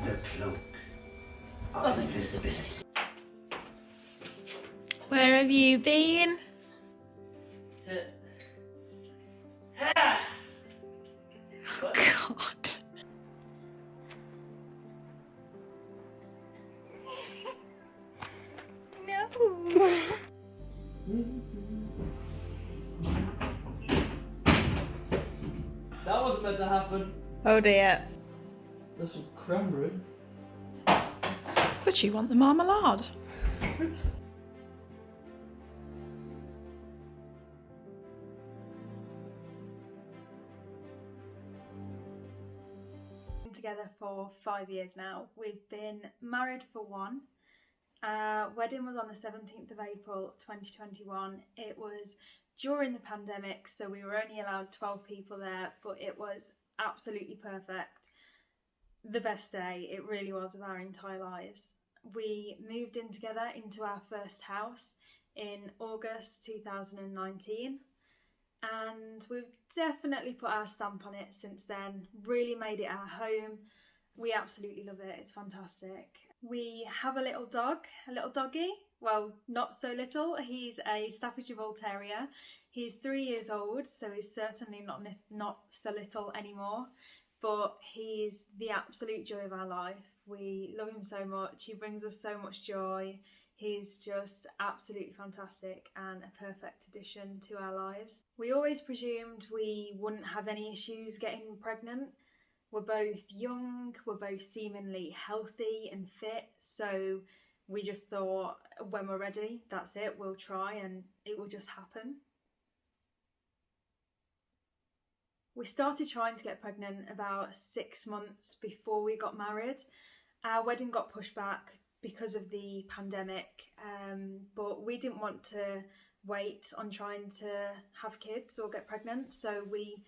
The cloak of invisibility. Where have you been? Oh God. No. That wasn't meant to happen. Oh dear. There's some cranberry. But you want the marmalade. Together for 5 years now. We've been married for 1. Our wedding was on the 17th of April 2021. It was during the pandemic, so we were only allowed 12 people there, but it was absolutely perfect. The best day, it really was, of our entire lives. We moved in together into our first house in August 2019. And we've definitely put our stamp on it since then, really made it our home. We absolutely love it, it's fantastic. We have a little dog, a little doggy, well, not so little. He's a Staffordshire Bull Terrier. He's 3 years old, so he's certainly not so little anymore, but he's the absolute joy of our life. We love him so much, he brings us so much joy. He's just absolutely fantastic and a perfect addition to our lives. We always presumed we wouldn't have any issues getting pregnant. We're both young, we're both seemingly healthy and fit, so we just thought when we're ready, that's it, we'll try and it will just happen. We started trying to get pregnant about 6 months before we got married. Our wedding got pushed back because of the pandemic, but we didn't want to wait on trying to have kids or get pregnant, so we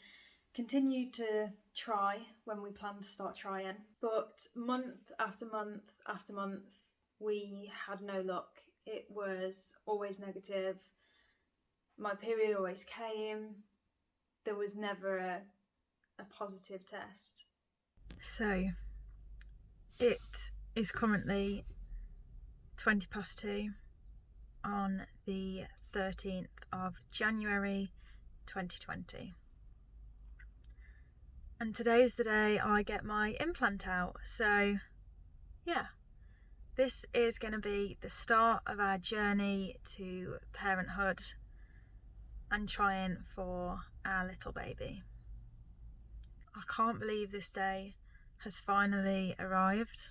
continued to try when we planned to start trying. But month after month after month, we had no luck. It was always negative. My period always came. There was never a positive test. So it is currently 2:20 on the 13th of January 2020. And today is the day I get my implant out. So yeah, this is going to be the start of our journey to parenthood and trying for our little baby. I can't believe this day has finally arrived.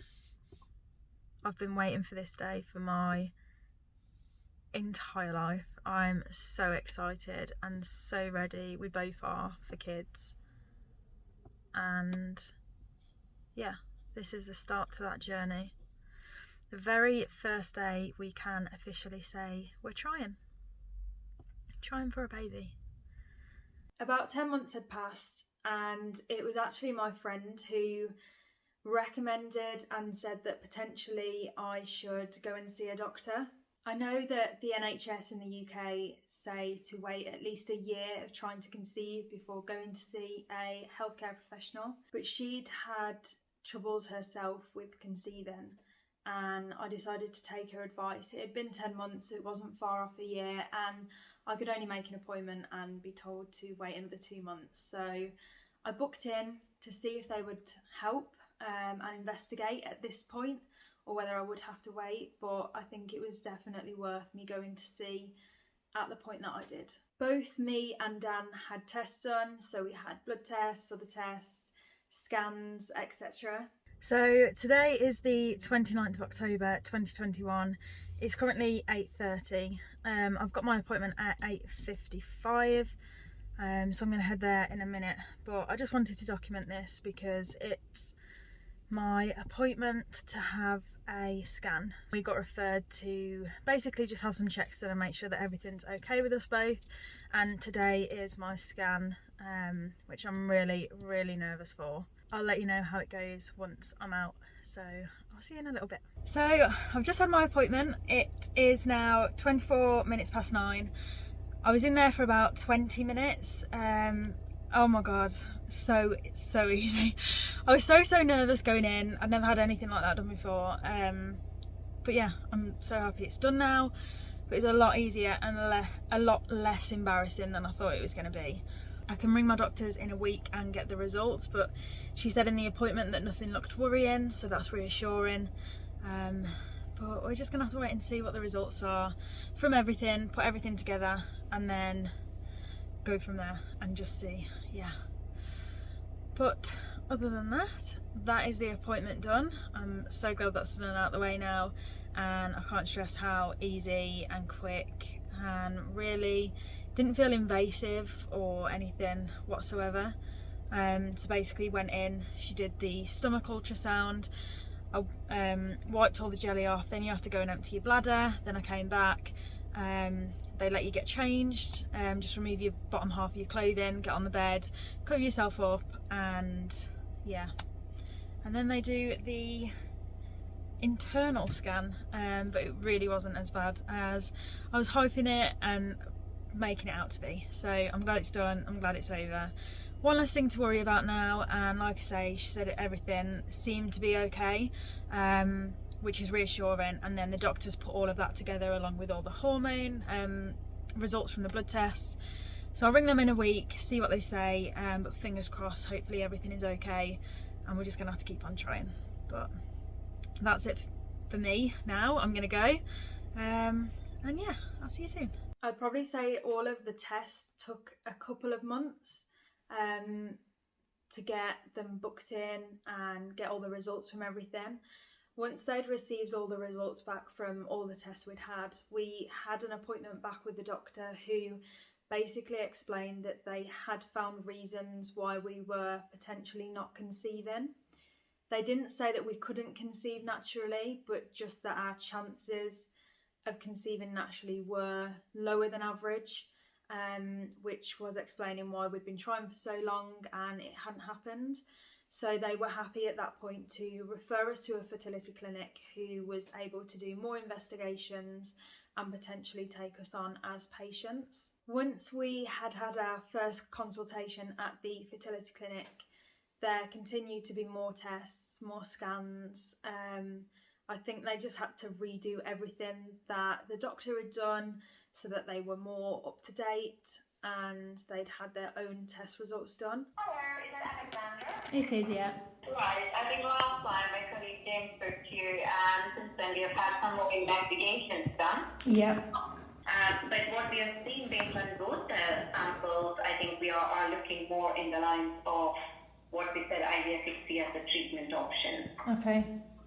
I've been waiting for this day for my entire life. I'm so excited and so ready. We both are for kids. And yeah, this is the start to that journey. The very first day we can officially say we're trying for a baby. About 10 months had passed, and it was actually my friend who recommended and said that potentially I should go and see a doctor. I know that the NHS in the UK say to wait at least a year of trying to conceive before going to see a healthcare professional, but she'd had troubles herself with conceiving, and I decided to take her advice. It had been 10 months, so it wasn't far off a year, and I could only make an appointment and be told to wait another 2 months. So I booked in to see if they would help and investigate at this point, or whether I would have to wait, but I think it was definitely worth me going to see at the point that I did. Both me and Dan had tests done, so we had blood tests, other tests, scans, etc. So today is the 29th of October 2021. It's currently 8:30. I've got my appointment at 8:55, so I'm going to head there in a minute, but I just wanted to document this because it's my appointment to have a scan. We got referred to basically just have some checks done and make sure that everything's okay with us both, and today is my scan, which I'm really nervous for. I'll let you know how it goes once I'm out, so I'll see you in a little bit. So I've just had my appointment. It is now 24 minutes past 9. I was in there for about 20 minutes. Oh my god, so easy. I was so nervous going in. I'd never had anything like that done before. But yeah, I'm so happy it's done now. But it's a lot easier and a lot less embarrassing than I thought it was going to be. I can ring my doctors in a week and get the results, but she said in the appointment that nothing looked worrying, so that's reassuring. But we're just gonna have to wait and see what the results are from everything, put everything together, and then go from there and just see. Yeah. But other than that, that is the appointment done. I'm so glad that's done and out the way now, and I can't stress how easy and quick and really didn't feel invasive or anything whatsoever. So basically went in, she did the stomach ultrasound, I wiped all the jelly off, then you have to go and empty your bladder, then I came back, they let you get changed, just remove your bottom half of your clothing, get on the bed, cover yourself up, and yeah, and then they do the internal scan, but it really wasn't as bad as I was hoping it and making it out to be. So I'm glad it's done, I'm glad it's over. One less thing to worry about now, and like I say, she said everything seemed to be okay, which is reassuring. And then the doctors put all of that together along with all the hormone results from the blood tests. So I'll ring them in a week, see what they say, but fingers crossed, hopefully everything is okay, and we're just gonna have to keep on trying. But that's it for me now. I'm gonna go, and yeah, I'll see you soon. I'd probably say all of the tests took a couple of months to get them booked in and get all the results from everything. Once they'd received all the results back from all the tests we'd had, we had an appointment back with the doctor who basically explained that they had found reasons why we were potentially not conceiving. They didn't say that we couldn't conceive naturally, but just that our chances of conceiving naturally were lower than average, which was explaining why we'd been trying for so long and it hadn't happened. So they were happy at that point to refer us to a fertility clinic who was able to do more investigations and potentially take us on as patients. Once we had our first consultation at the fertility clinic, there continued to be more tests, more scans. I think they just had to redo everything that the doctor had done so that they were more up to date and they'd had their own test results done. Hello, is that Alexandra? It is, yeah. Right, I think last time my colleague James spoke to you, and since then we have had some more investigations done. Yeah. But what we have seen based on those samples, I think we are looking more in the lines of what we said IVF could see as a treatment option. Okay.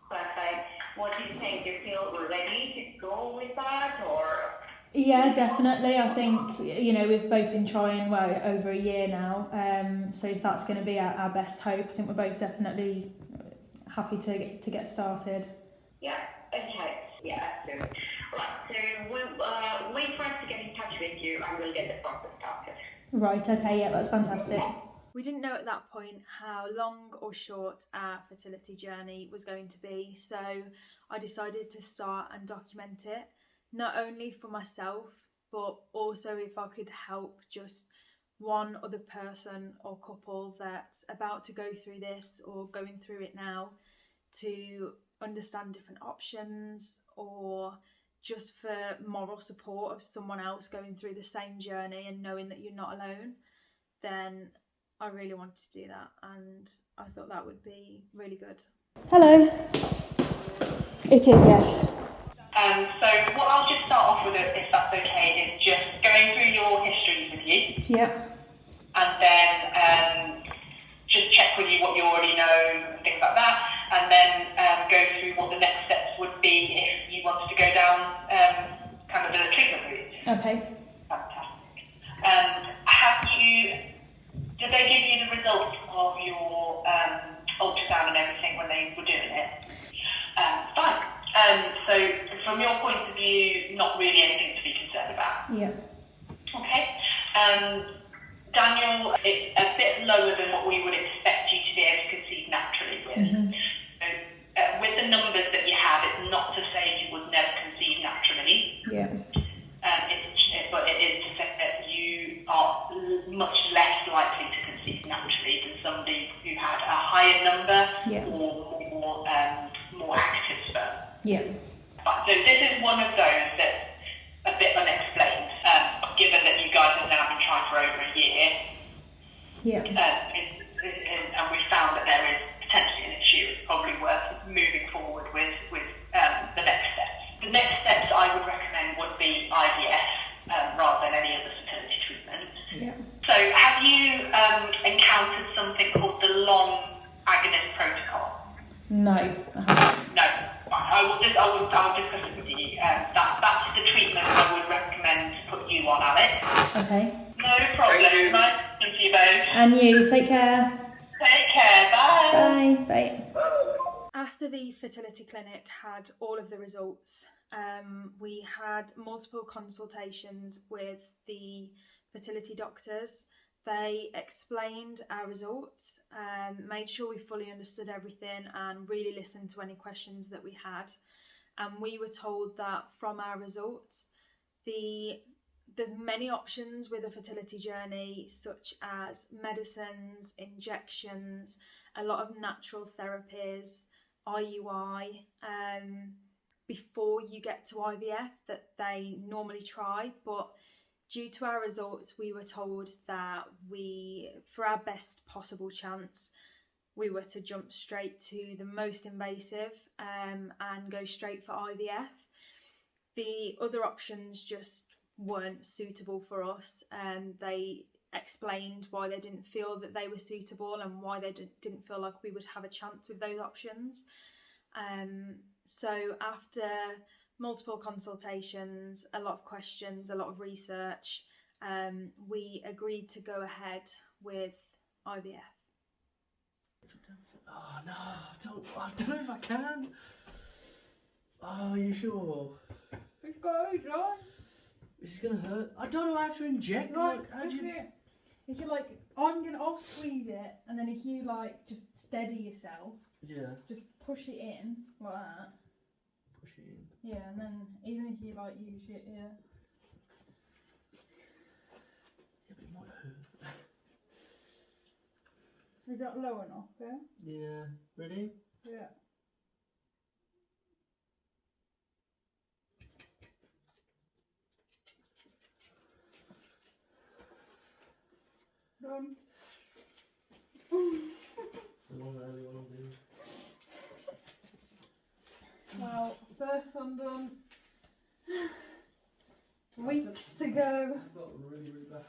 Perfect. What do you think? Do you feel ready to go with that, or? Yeah, definitely. I think, you know, we've both been trying over a year now, so if that's going to be our best hope, I think we're both definitely happy to get started. Yeah, okay. Yeah, absolutely. Right, so we'll wait for us to get in touch with you and we'll get the process started. Right, okay, yeah, that's fantastic. We didn't know at that point how long or short our fertility journey was going to be, so I decided to start and document it, not only for myself, but also if I could help just one other person or couple that's about to go through this or going through it now, to understand different options, or just for moral support of someone else going through the same journey and knowing that you're not alone, then I really wanted to do that, and I thought that would be really good. Hello. It is, yes. So what I'll just start off with, if that's okay, is just going through your histories with you. Yep. And then just check with you what you already know and things like that. And then go through what the next steps would be if you wanted to go down kind of the treatment route. Okay. Fantastic. Did they give you the results of your ultrasound and everything when they were doing it? Fine. So from your point of view, not really anything to be concerned about. Yeah. Okay. Daniel, it's a bit lower than what we would expect you to be able to conceive naturally with. Mm-hmm. So, with the numbers that you have, it's not to say you would never conceive naturally. Yeah. But it is to say that you are much less likely to conceive Yeah. So this is one of those that's a bit unexplained, given that you guys have now been trying for over a year. Yeah. And we found that there is potentially an issue. It's probably worth moving forward with the next steps. The next steps I would recommend would be IVF rather than any other fertility treatment. Yeah. So have you encountered something called the long agonist protocol? No. No. I'll discuss it with you. That's the treatment I would recommend to put you on, Alex. Okay. No problem. Nice to see you both. And you, take care. Take care. Bye. Bye. After the fertility clinic had all of the results, we had multiple consultations with the fertility doctors. They explained our results, made sure we fully understood everything and really listened to any questions that we had. And we were told that from our results, there's many options with a fertility journey, such as medicines, injections, a lot of natural therapies, IUI, before you get to IVF that they normally try. But due to our results, we were told that for our best possible chance, we were to jump straight to the most invasive and go straight for IVF. The other options just weren't suitable for us, and they explained why they didn't feel that they were suitable and why they didn't feel like we would have a chance with those options. So after multiple consultations, a lot of questions, a lot of research, we agreed to go ahead with IVF. Oh no, I don't know if I can. Oh, are you sure? It's going on. This is gonna hurt. I don't know how to inject. Right, Like, how do you... If you like, I'll squeeze it, and then if you like, just steady yourself, Yeah. just push it in like that. Push it in. Yeah, and then even if you like use it, yeah. Yeah, but it might hurt. Is that low enough? Yeah. Yeah. Ready? Yeah. Done. It's the one that early one will do. Well, first one done. Weeks to go. I've got really, really bad.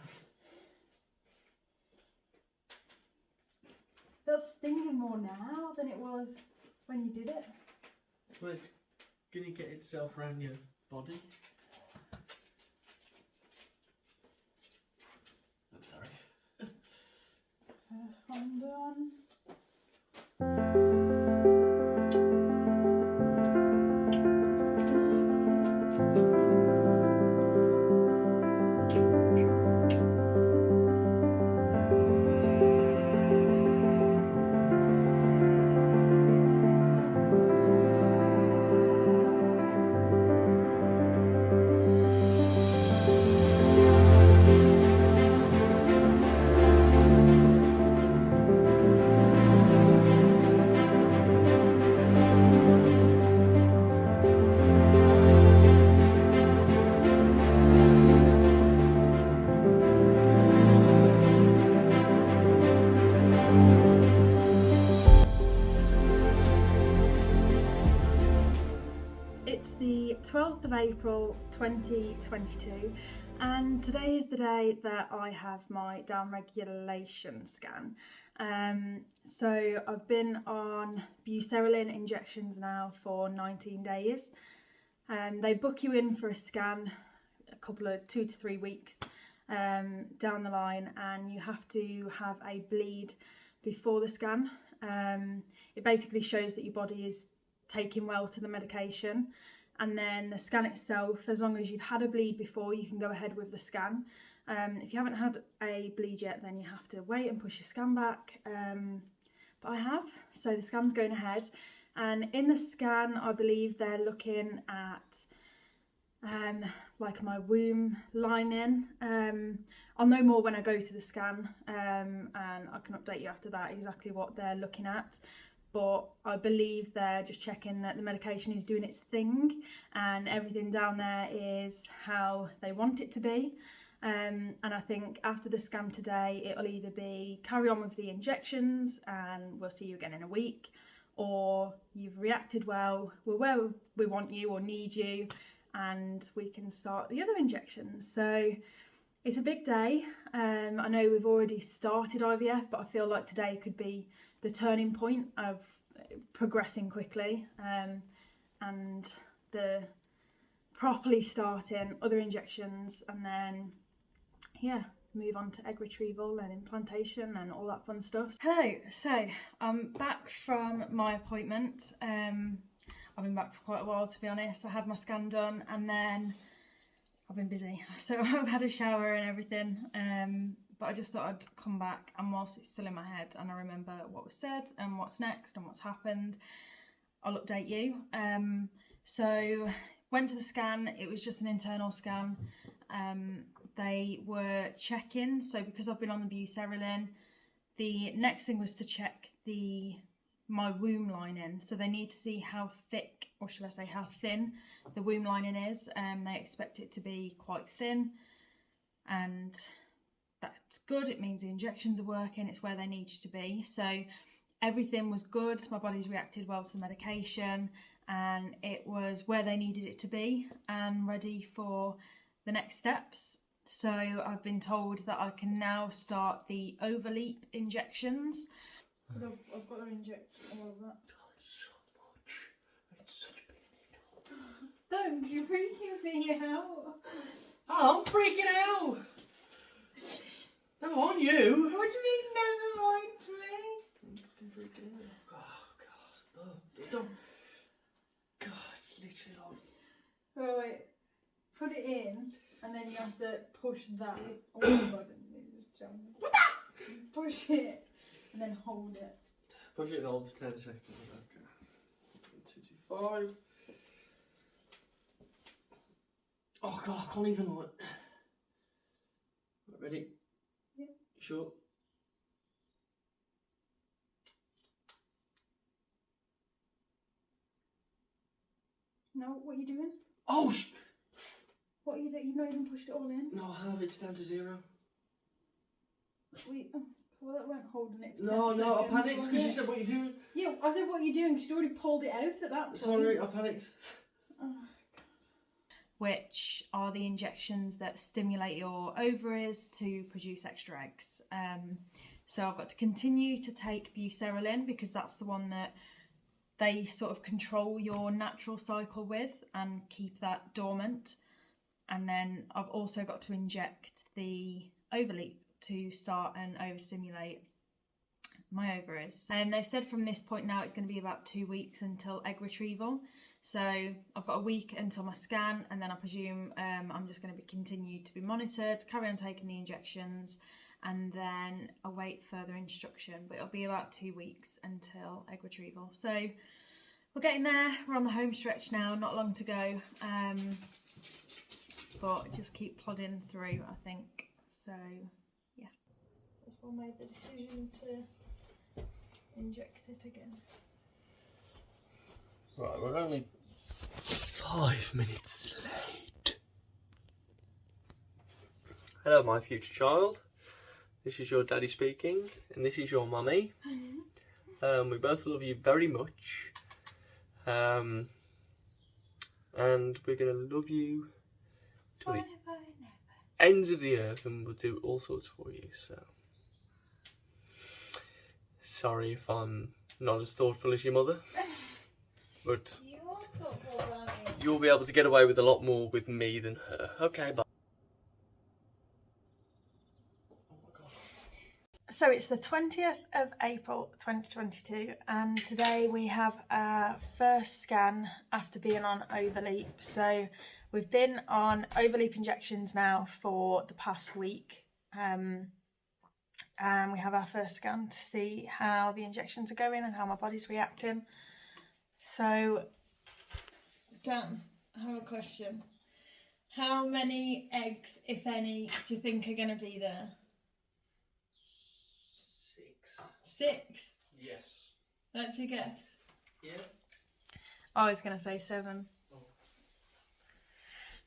That's stinging more now than it was when you did it. Well, it's gonna get itself around your body. I'm sorry. First one done. It's the 12th of April 2022 and today is the day that I have my downregulation scan. So I've been on buserelin injections now for 19 days. They book you in for a scan a couple of 2 to 3 weeks down the line, and you have to have a bleed before the scan. It basically shows that your body is taking well to the medication, and then the scan itself, as long as you've had a bleed before, you can go ahead with the scan. If you haven't had a bleed yet, then you have to wait and push your scan back, but I have, so the scan's going ahead. And in the scan, I believe they're looking at like my womb lining. I'll know more when I go to the scan, and I can update you after that exactly what they're looking at. but I believe they're just checking that the medication is doing its thing and everything down there is how they want it to be. And I think after the scan today, it'll either be carry on with the injections and we'll see you again in a week, or you've reacted well, we're where we want you or need you, and we can start the other injections. So it's a big day. I know we've already started IVF, but I feel like today could be the turning point of progressing quickly, and the properly starting other injections, and then move on to egg retrieval and implantation and all that fun stuff. Hello, so I'm back from my appointment. I've been back for quite a while, to be honest. I had my scan done and then I've been busy, so I've had a shower and everything, but I just thought I'd come back, and whilst it's still in my head and I remember what was said and what's next and what's happened, I'll update you. So went to the scan. It was just an internal scan. They were checking, so because I've been on the buserelin, the next thing was to check my womb lining. So they need to see how thick, or should I say how thin, the womb lining is. They expect it to be quite thin, and that's good. It means the injections are working. It's where they need you to be. So everything was good. My body's reacted well to the medication, and it was where they needed it to be and ready for the next steps. So I've been told that I can now start the overleap injections. Because I've got to inject all of that. So much. It's such a big needle. Don't, you're freaking me out. Oh, I'm freaking out. Never mind you. What do you mean, never mind me? I'm fucking freaking out. Oh, God. Oh, don't. God, it's literally like... Right, put it in, and then you have to push that. Oh my God, just jump. Push it, and then hold it. Push it and hold for 10 seconds. Okay. 2, 2, 5. Oh God, I can't even like. Right, ready? Yeah. Sure. No, what are you doing? Oh, What are you doing? You've not even pushed it all in. no, I have. It's down to 0. Wait, well, that weren't holding it. For No, 10 no, I seconds, panicked was because you it? said what you're doing. Yeah, I said what are you doing? Because you'd already pulled it out at that point. Sorry, I panicked. Oh, which are the injections that stimulate your ovaries to produce extra eggs. So I've got to continue to take buserelin because that's the one that they sort of control your natural cycle with and keep that dormant. And then I've also got to inject the overleap to start and overstimulate my ovaries. And they've said from this point now it's going to be about 2 weeks until egg retrieval. So I've got a week until my scan, and then I presume I'm just going to be continued to be monitored, carry on taking the injections, and then await further instruction. But it'll be about 2 weeks until egg retrieval. So we're getting there. We're on the home stretch now, not long to go. But just keep plodding through, I think. So yeah, that's why I made the decision to inject it again. Right, we're only 5 minutes late. Hello, my future child. This is your daddy speaking, and this is your mummy. We both love you very much. And we're going to love you to the ends of the earth, and we'll do all sorts for you. So, sorry if I'm not as thoughtful as your mother. But you'll be able to get away with a lot more with me than her. Okay, bye. Oh my God. So it's the 20th of April 2022, and today we have our first scan after being on overleap. So we've been on overleap injections now for the past week, and we have our first scan to see how the injections are going and how my body's reacting. So, Dan, I have a question. How many eggs, if any, do you think are going to be there? 6. 6? Yes. Actually guess. Yeah. I was going to say 7.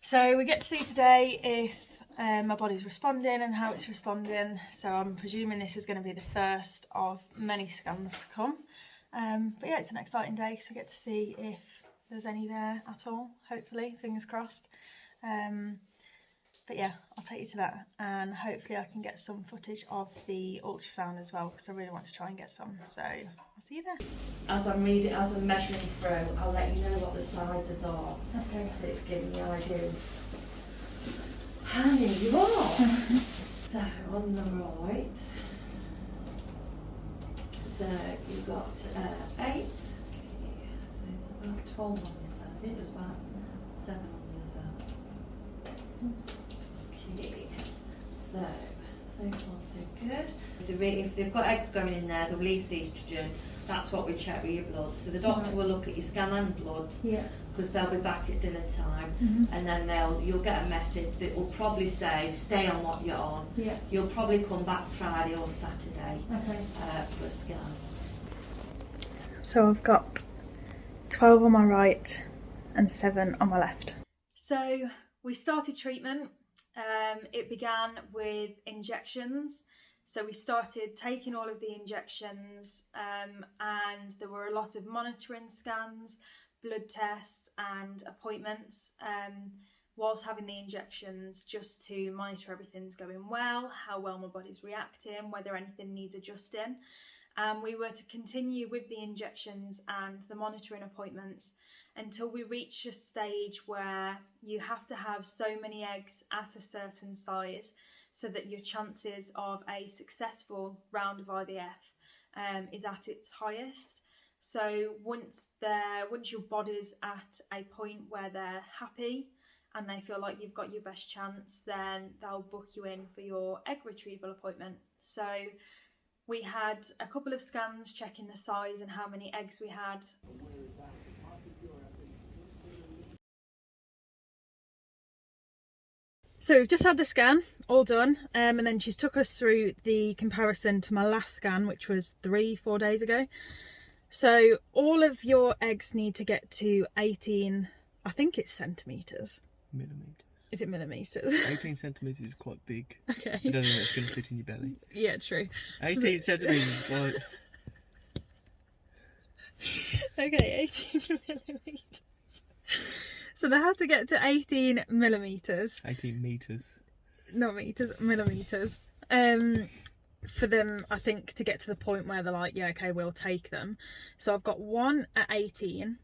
So we get to see today if my body's responding and how it's responding. So I'm presuming this is going to be the first of many scans to come. But yeah, it's an exciting day because we get to see if there's any there at all, hopefully, fingers crossed. But yeah, I'll take you to that, and hopefully I can get some footage of the ultrasound as well, because I really want to try and get some, so I'll see you there. As I'm measuring through, I'll let you know what the sizes are. Okay. So it's giving me an idea of how many you are. So on the right, so you've got 8, so it's about 12 on this side. I think it was about 7 on the other. Okay, so far so good. If they've got eggs going in there, they'll release estrogen. That's what we check with your bloods. So the doctor will look at your scan and bloods, because they'll be back at dinner time, and then you'll get a message that will probably say stay on what you're on. You'll probably come back Friday or Saturday for a scan. So I've got 12 on my right and 7 on my left. So we started treatment. It began with injections. So we started taking all of the injections, and there were a lot of monitoring scans, blood tests and appointments whilst having the injections, just to monitor everything's going well, how well my body's reacting, whether anything needs adjusting. We were to continue with the injections and the monitoring appointments until we reach a stage where you have to have so many eggs at a certain size so that your chances of a successful round of IVF is at its highest. So once your body's at a point where they're happy and they feel like you've got your best chance, then they'll book you in for your egg retrieval appointment. So we had a couple of scans checking the size and how many eggs we had. So we've just had the scan, all done, and then she's took us through the comparison to my last scan, which was 3-4 days ago. So all of your eggs need to get to 18, I think it's centimetres. Millimetres. Is it millimetres? 18 centimetres is quite big. Okay. I don't know if it's going to fit in your belly. Yeah, true. 18 centimetres is like... Okay, 18 millimetres. So they have to get to 18 millimetres. 18 metres. Not meters, millimetres. For them, I think, to get to the point where they're like, yeah, okay, we'll take them. So I've got one at 18,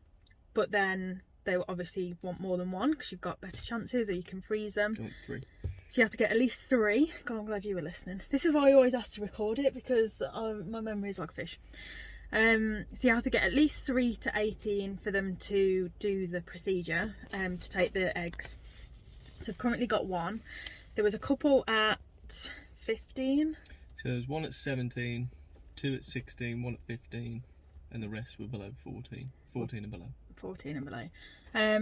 but then they obviously want more than one because you've got better chances, or you can freeze them. Oh, 3. So you have to get at least 3. God, I'm glad you were listening. This is why I always ask to record it, because my memory is like fish. So you have to get at least 3 to 18 for them to do the procedure, to take the eggs. So I've currently got 1. There was a couple at 15. So there's 1 at 17, 2 at 16, 1 at 15, and the rest were below 14. 14 and below. 14 and below.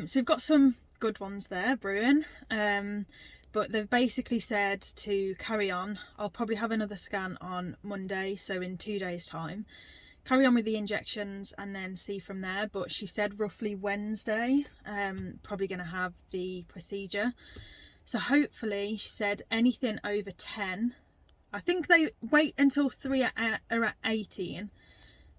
So we've got some good ones there brewing. But they've basically said to carry on. I'll probably have another scan on Monday, so in 2 days' time. Carry on with the injections and then see from there. But she said roughly Wednesday, probably going to have the procedure. So hopefully, she said anything over 10. I think they wait until 3 are at 18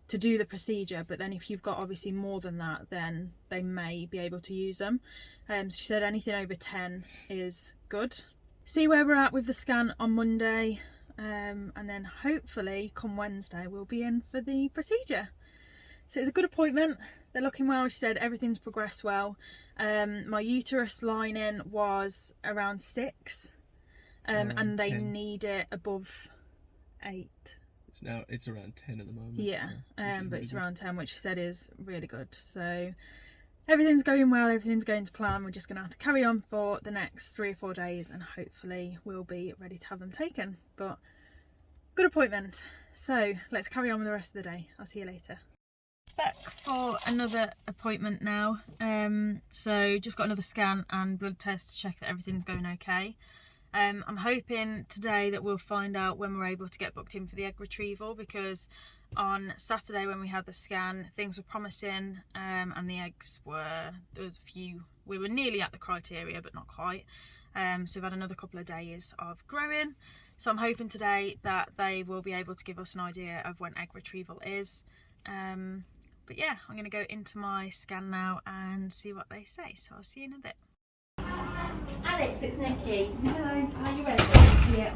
to do the procedure. But then if you've got obviously more than that, then they may be able to use them. So she said anything over 10 is good. See where we're at with the scan on Monday. And then hopefully come Wednesday we'll be in for the procedure. So it's a good appointment. They're looking well. She said everything's progressed well. My uterus lining was around 6, and they 10. need it above 8. It's around 10 at the moment. Yeah, so, but it's around 10, which she said is really good. So everything's going well, everything's going to plan. We're just going to have to carry on for the next 3 or 4 days, and hopefully we'll be ready to have them taken. But good appointment. So let's carry on with the rest of the day. I'll see you later. Back for another appointment now. So just got another scan and blood test to check that everything's going okay. I'm hoping today that we'll find out when we're able to get booked in for the egg retrieval, because on Saturday when we had the scan, things were promising, and the eggs were, there was a few, we were nearly at the criteria but not quite. So we've had another couple of days of growing, so I'm hoping today that they will be able to give us an idea of when egg retrieval is. But yeah, I'm going to go into my scan now and see what they say, so I'll see you in a bit. Alex, it's Nikki. Hello. Are you ready? Yeah.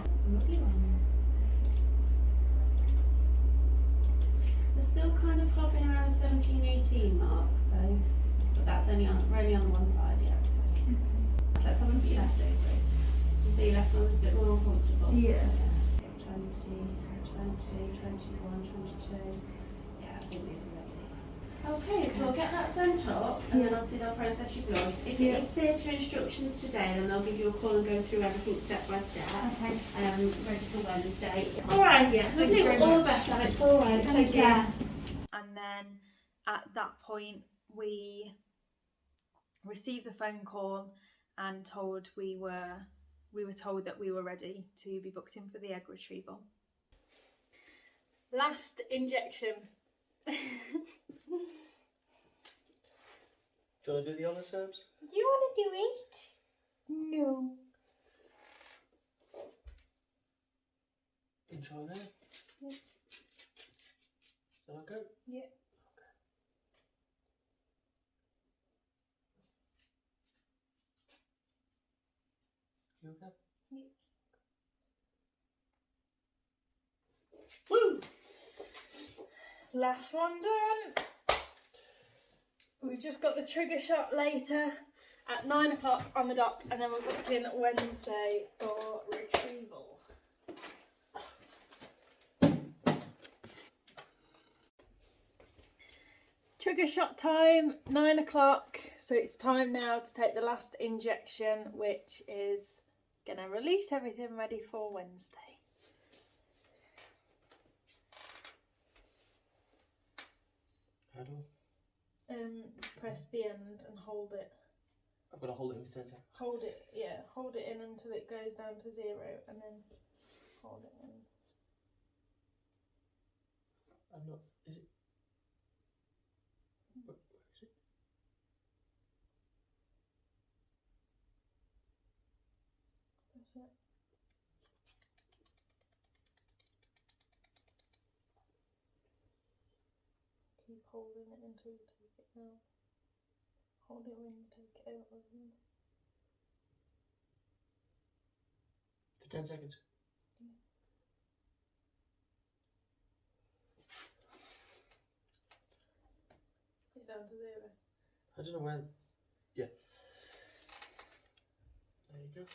They're still kind of hovering around the 17-18 mark, so, but that's only on, we're only on one side yet. So. Let's have a look at your left over. So your left one is a bit more uncomfortable. Yeah. 20, 21, 22. Yeah, I think these are ready. Okay, so we'll get that sent up, and then obviously they'll process your blood. If it is theatre instructions today, then they'll give you a call and go through everything step by step. Okay. Ready for Wednesday. Alright, lovely, all the best, Alex. Alright, take care. And then at that point we received the phone call and told we were told that we were ready to be booked in for the egg retrieval. Last injection. Do you want to do the honours, Herbs? Do you want to do it? No. Can you try there? Yeah. Is that okay? Yeah. You okay? Yeah. Woo! Last one done. We've just got the trigger shot later at 9 o'clock on the dot, and then we're booked in Wednesday for retrieval. Trigger shot time, 9 o'clock. So it's time now to take the last injection, which is gonna release everything ready for Wednesday. How do I? Press the end and hold it. I've got to hold it in for 10 seconds. Hold it, yeah, hold it in until it goes down to 0, and then hold it in. I'm not. Is it? Where is it? That's it. Keep holding it until you take it out. Hold it when you take it out. For 10 seconds. Yeah. Take it down to 0. I don't know where. Yeah. There you go.